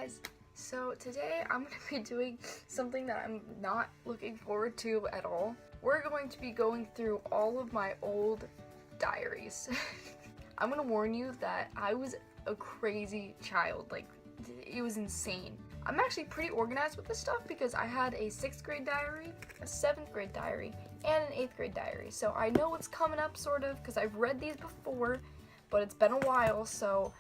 guys, so today I'm going to be doing something that I'm not looking forward to at all. We're going to be going through all of my old diaries. I'm going to warn you that I was a crazy child, like it was insane. I'm actually pretty organized with this stuff because I had a 6th grade diary, a 7th grade diary, and an 8th grade diary. So I know what's coming up sort of because I've read these before, but it's been a while, so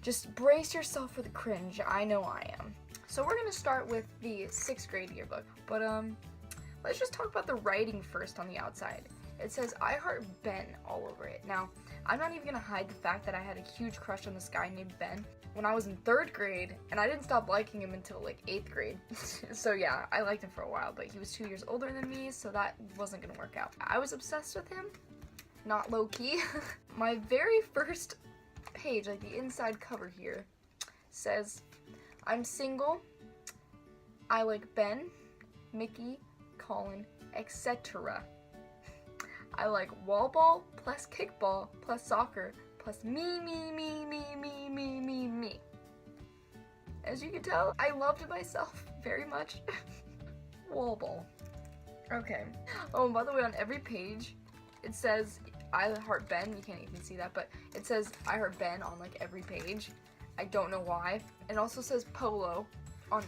just brace yourself for the cringe. I know I am. So we're gonna start with the 6th grade yearbook, but let's just talk about the writing first on the outside. It says I Heart Ben all over it. Now, I'm not even gonna hide the fact that I had a huge crush on this guy named Ben when I was in 3rd grade, and I didn't stop liking him until like 8th grade. So yeah, I liked him for a while, but he was 2 years older than me, so that wasn't gonna work out. I was obsessed with him, not low-key. My very first page, like the inside cover here, says, I'm single, I like Ben, Mickey, Colin, etc. I like wall ball plus kickball plus soccer plus me. As you can tell, I loved myself very much. Wall ball. Okay. Oh, and by the way, on every page, it says I Heart Ben. You can't even see that, but it says I Heart Ben on like every page. I don't know why. It also says Polo on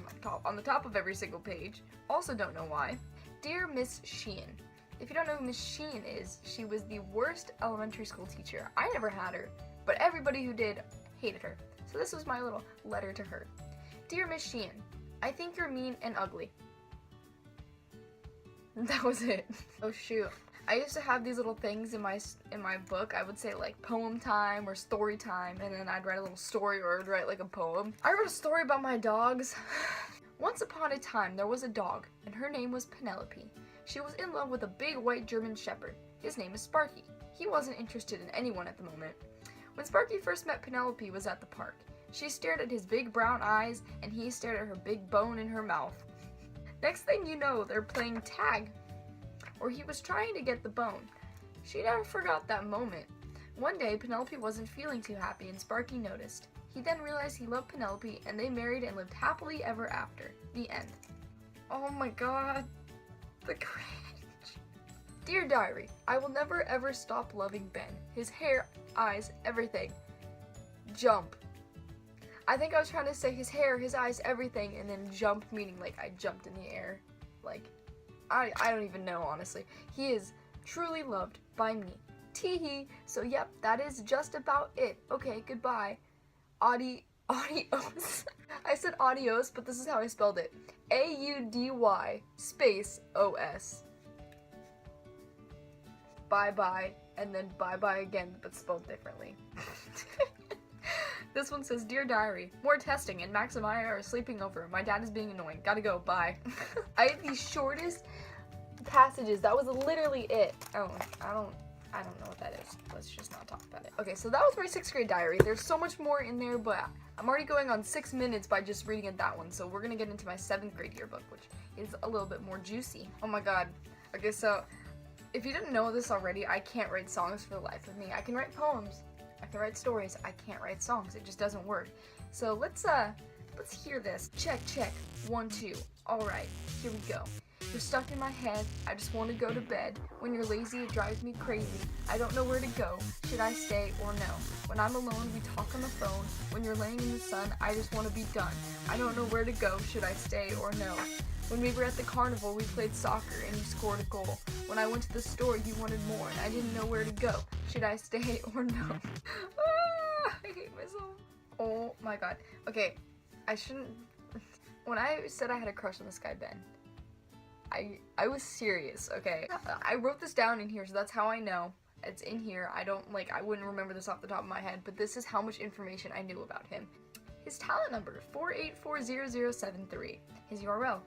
the top of every single page. Also don't know why. Dear Miss Sheehan. If you don't know who Miss Sheehan is, she was the worst elementary school teacher. I never had her, but everybody who did hated her. So this was my little letter to her. Dear Miss Sheehan, I think you're mean and ugly. That was it. Oh shoot. I used to have these little things in my book. I would say like poem time or story time, and then I'd write a little story or I'd write like a poem. I wrote a story about my dogs. Once upon a time, there was a dog, and her name was Penelope. She was in love with a big white German shepherd. His name is Sparky. He wasn't interested in anyone at the moment. When Sparky first met Penelope was at the park. She stared at his big brown eyes, and he stared at her big bone in her mouth. Next thing you know, they're playing tag. Or he was trying to get the bone. She never forgot that moment. One day, Penelope wasn't feeling too happy, and Sparky noticed. He then realized he loved Penelope, and they married and lived happily ever after. The end. Oh my god. The cringe. Dear Diary, I will never ever stop loving Ben. His hair, eyes, everything. Jump. I think I was trying to say his hair, his eyes, everything, and then jump meaning like I jumped in the air. Like, I don't even know, honestly. He is truly loved by me. Teehee. So yep, that is just about it. Okay, goodbye. Adios. I said adios, but this is how I spelled it. A-U-D-Y space O-S. Bye-bye, and then bye-bye again, but spelled differently. This one says, Dear Diary, more testing and Max and Maya are sleeping over. My dad is being annoying. Gotta go, bye. I had the shortest passages. That was literally it. Oh, I don't know what that is. Let's just not talk about it. Okay, so that was my 6th grade diary. There's so much more in there, but I'm already going on 6 minutes by just reading it that one. So we're gonna get into my 7th grade yearbook, which is a little bit more juicy. Oh my god. Okay, so if you didn't know this already, I can't write songs for the life of me. I can write poems. I can write stories. I can't write songs. It just doesn't work. So let's hear this. Check. 1, 2. All right, here we go. You're stuck in my head, I just want to go to bed. When you're lazy, it drives me crazy. I don't know where to go, should I stay or no? When I'm alone, we talk on the phone. When you're laying in the sun, I just want to be done. I don't know where to go, should I stay or no? When we were at the carnival, we played soccer and you scored a goal. When I went to the store, you wanted more and I didn't know where to go. Should I stay or no? I hate myself. Oh my god. Okay, I shouldn't... When I said I had a crush on this guy, Ben, I was serious, okay? I wrote this down in here, so that's how I know. It's in here. I wouldn't remember this off the top of my head, but this is how much information I knew about him. His talent number, 4840073. His URL,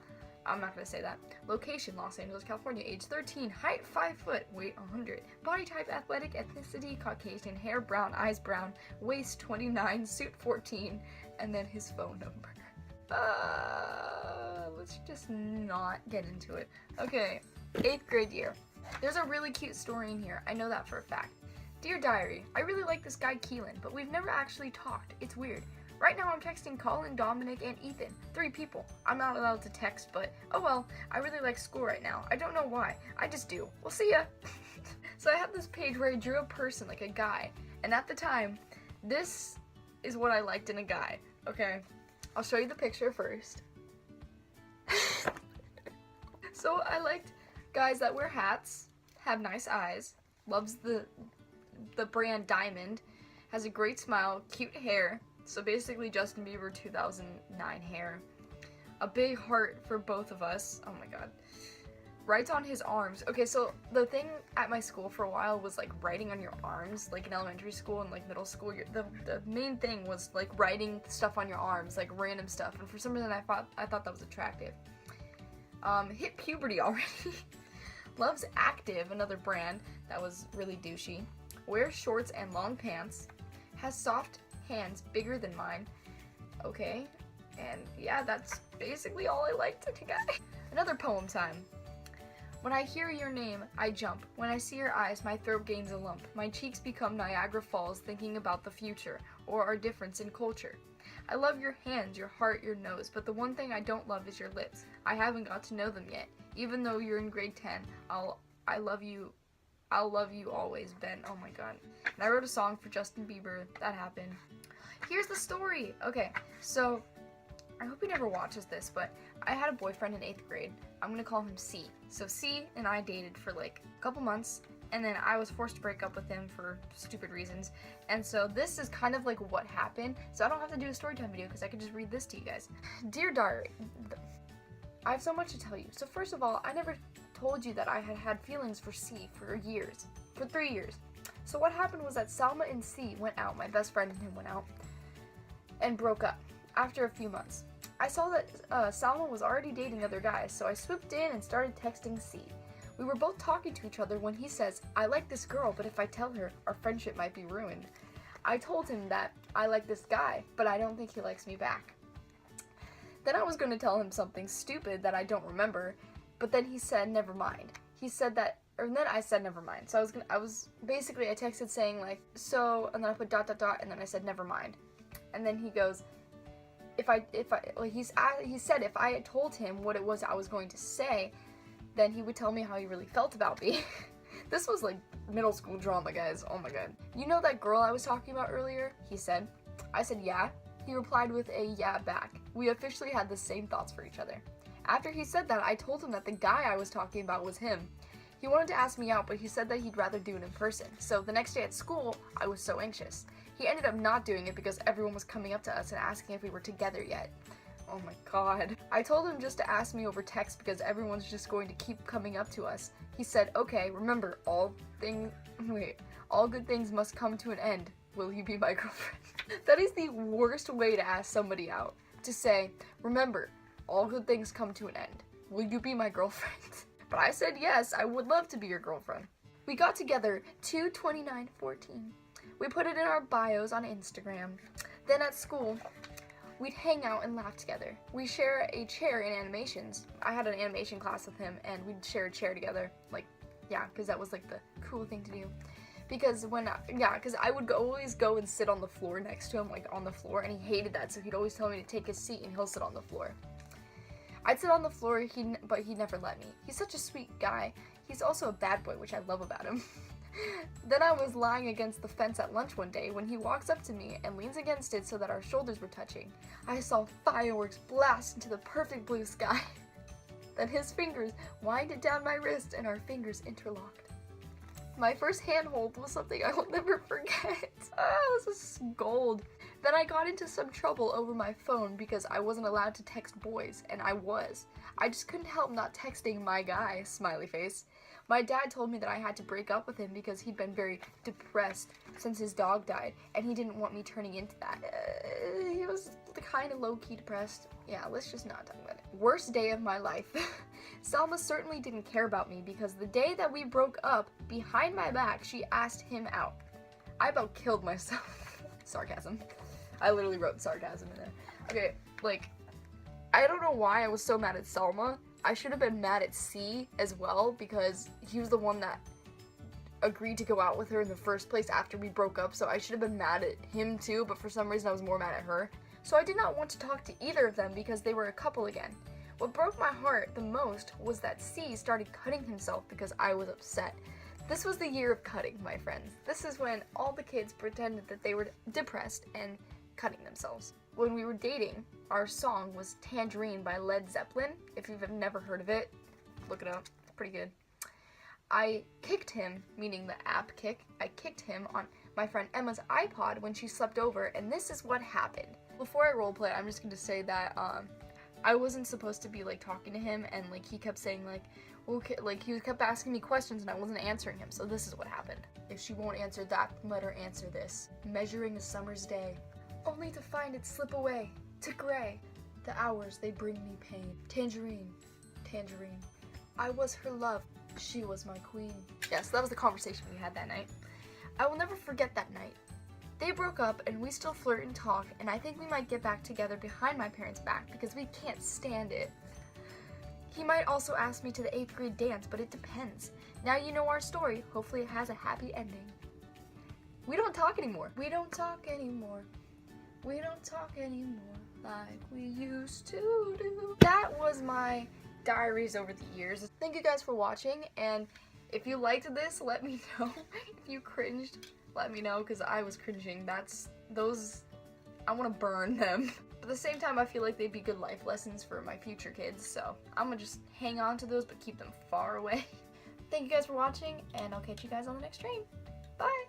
I'm not gonna say that. Location, Los Angeles, California. Age 13, height 5 foot, weight 100. Body type, athletic, ethnicity, Caucasian, hair brown, eyes brown, waist 29, suit 14, and then his phone number. Let's just not get into it. Okay, 8th grade year. There's a really cute story in here. I know that for a fact. Dear Diary, I really like this guy Keelan, but we've never actually talked. It's weird. Right now I'm texting Colin, Dominic, and Ethan. 3 people. I'm not allowed to text, but oh well, I really like school right now. I don't know why. I just do. We'll see ya. So I have this page where I drew a person, like a guy, and at the time, this is what I liked in a guy. Okay, I'll show you the picture first. So I liked guys that wear hats, have nice eyes, loves the brand Diamond, has a great smile, cute hair, so basically Justin Bieber 2009 hair, a big heart for both of us, oh my god, writes on his arms. Okay, so the thing at my school for a while was like writing on your arms, like in elementary school and like middle school, the main thing was like writing stuff on your arms, like random stuff, and for some reason I thought that was attractive. Hit puberty already. Loves Active, another brand that was really douchey. Wears shorts and long pants. Has soft hands bigger than mine. Okay, and yeah, that's basically all I liked in a guy. Another poem time. When I hear your name, I jump. When I see your eyes, my throat gains a lump. My cheeks become Niagara Falls thinking about the future, or our difference in culture. I love your hands, your heart, your nose, but the one thing I don't love is your lips. I haven't got to know them yet. Even though you're in grade 10, I'll love you always, Ben. Oh my god. And I wrote a song for Justin Bieber. That happened. Here's the story. Okay, so I hope he never watches this, but I had a boyfriend in 8th grade. I'm gonna call him C. So C and I dated for like a couple months, and then I was forced to break up with him for stupid reasons. And so this is kind of like what happened. So I don't have to do a story time video because I can just read this to you guys. Dear Diary, I have so much to tell you. So first of all, I never told you that I had had feelings for C for 3 years. So what happened was that Salma and C went out, my best friend and him went out, and broke up after a few months. I saw that Salma was already dating other guys, so I swooped in and started texting C. We were both talking to each other when he says, I like this girl, but if I tell her, our friendship might be ruined. I told him that I like this guy, but I don't think he likes me back. Then I was going to tell him something stupid that I don't remember, but then he said, never mind. He said that, and then I said, never mind. So I texted saying like, so, and then I put ... and then I said, never mind. And then he goes, he said if I had told him what it was I was going to say, then he would tell me how he really felt about me. This was like middle school drama, guys. Oh my god. You know that girl I was talking about earlier? He said. I said, yeah. He replied with a yeah back. We officially had the same thoughts for each other. After he said that, I told him that the guy I was talking about was him. He wanted to ask me out, but he said that he'd rather do it in person. So the next day at school, I was so anxious. He ended up not doing it because everyone was coming up to us and asking if we were together yet. Oh my god. I told him just to ask me over text because everyone's just going to keep coming up to us. He said, okay, remember, all good things must come to an end. Will you be my girlfriend? That is the worst way to ask somebody out. To say, remember, all good things come to an end. Will you be my girlfriend? But I said yes, I would love to be your girlfriend. We got together 2/29/14. We put it in our bios on Instagram. Then at school, we'd hang out and laugh together. We share a chair in animations. I had an animation class with him and we'd share a chair together. Like, yeah, because that was like the cool thing to do. Because I would always go and sit on the floor next to him, like on the floor, and he hated that, so he'd always tell me to take his seat and he'll sit on the floor. I'd sit on the floor, but he never let me. He's such a sweet guy. He's also a bad boy, which I love about him. Then I was lying against the fence at lunch one day when he walks up to me and leans against it so that our shoulders were touching. I saw fireworks blast into the perfect blue sky. Then his fingers winded down my wrist and our fingers interlocked. My first handhold was something I will never forget. This is gold. Then I got into some trouble over my phone because I wasn't allowed to text boys, and I was. I just couldn't help not texting my guy, smiley face. My dad told me that I had to break up with him because he'd been very depressed since his dog died, and he didn't want me turning into that. He was kind of low-key depressed. Yeah, let's just not talk about it. Worst day of my life. Salma certainly didn't care about me because the day that we broke up, behind my back, she asked him out. I about killed myself. Sarcasm. I literally wrote sarcasm in there. Okay, like, I don't know why I was so mad at Salma. I should have been mad at C as well because he was the one that agreed to go out with her in the first place after we broke up, so I should have been mad at him too, but for some reason I was more mad at her. So I did not want to talk to either of them because they were a couple again. What broke my heart the most was that C started cutting himself because I was upset. This was the year of cutting, my friends. This is when all the kids pretended that they were depressed and cutting themselves. When we were dating, our song was Tangerine by Led Zeppelin. If you've never heard of it, look it up. It's pretty good. I kicked him, meaning the app kick, I kicked him on my friend Emma's iPod when she slept over, and this is what happened. Before I roleplay, I'm just going to say that I wasn't supposed to be like talking to him, and like he kept saying like, okay, like he kept asking me questions and I wasn't answering him, so this is what happened. If she won't answer that, let her answer this. Measuring a summer's day, only to find it slip away to gray. The hours, they bring me pain. Tangerine, tangerine, I was her love, she was my queen. Yes, that was the conversation we had that night. I will never forget that night. They broke up and we still flirt and talk, and I think we might get back together behind my parents' back because we can't stand it. He might also ask me to the 8th grade dance, but it depends. Now you know our story. Hopefully it has a happy ending. We don't talk anymore. We don't talk anymore. We don't talk anymore like we used to do. That was my diaries over the years. Thank you guys for watching, and if you liked this, let me know. If you cringed, let me know, because I was cringing. I want to burn them. But at the same time, I feel like they'd be good life lessons for my future kids, so I'm gonna just hang on to those but keep them far away. Thank you guys for watching, and I'll catch you guys on the next stream. Bye!